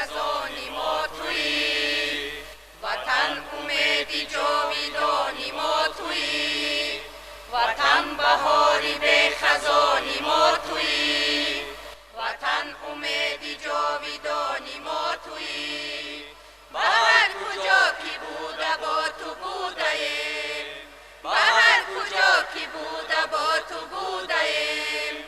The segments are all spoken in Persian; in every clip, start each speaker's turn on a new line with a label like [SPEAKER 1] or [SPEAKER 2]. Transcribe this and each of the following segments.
[SPEAKER 1] خزانی ما تویی، وطن امیدی جاویدانی ما تویی، وطن بهاری به خزانی ما تویی، وطن امیدی جاویدانی ما تویی. به هر کجا کی بوده با تو بوده ایم، به هر کجا کی بوده با تو بوده ایم.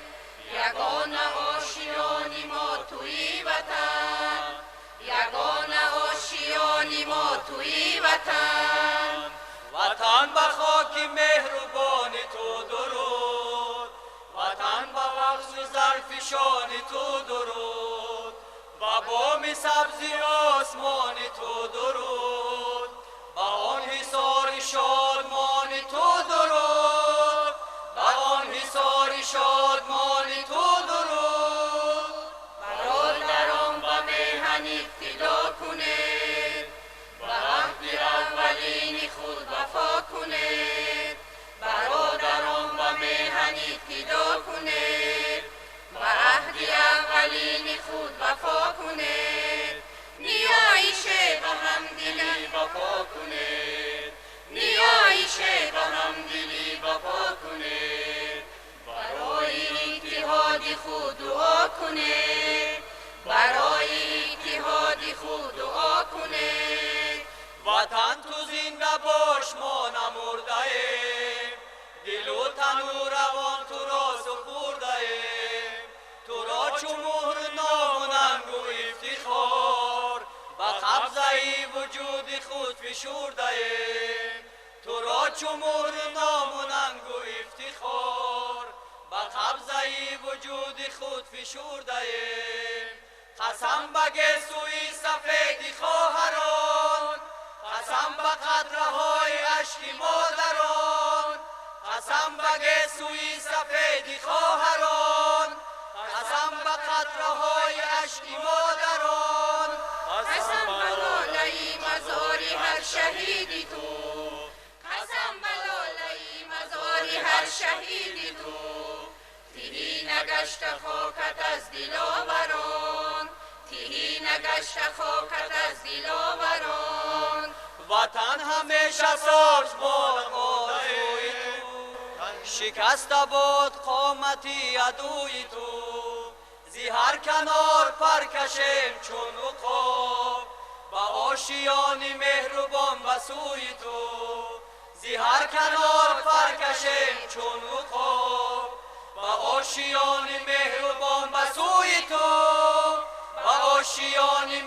[SPEAKER 1] یگانه آشیانی ما تویی وطن، یگانه آشیانی ما تویی وطن.
[SPEAKER 2] وطن به خاک مهربان تو درود، وطن به بخش زرفشان تو درود، به بام سبزی آسمان تو درود، به آن حصار شادمان تو درود، به آن حصار شادمان تو درود.
[SPEAKER 1] برادران به میهن اقتدا کنید، به عهد اولین خود وفا کنید. برادران به میهن اقتدا کنید، به عهد اولین خود وفا کنید. نیایش به همدلی وفا کنید، نیایش به همدلی وفا کنید. برای اتحاد خود دعا کنید، برای اتحاد خود دعا کنید.
[SPEAKER 2] وطن تو زنده باش ما نمرده ایم، دل و تن و روان تو را سپرده ایم. تو را چو مهر نام و ننگ و افتخار، به قبضه وجود خود فشرده ایم. تو را چو مهر نام و ننگ و افتخار، به قبضه وجود خود فشرده ایم. قسم به گیسوی سفید خواهران، قسم به قطره‌های اشک مادران، قسم به گیسوی سفید خواهران، قسم به قطره‌های اشک مادران.
[SPEAKER 1] قسم به لاله مزار هر شهیدی تو، قسم به لاله مزار هر شهیدی تو. تهی نگشت خاکت از دلاوران، تهی نگشت خاکت از دلاوران.
[SPEAKER 2] وطن همیشه سازمان آرزوی تو، شکست باد قامتی عدوی تو. زی هر کنار پر کشیم چون عقاب، به آشیان مهربان به سوی تو. زی هر کنار پر کشیم چون عقاب، به آشیان مهربان به سوی تو، به آشیان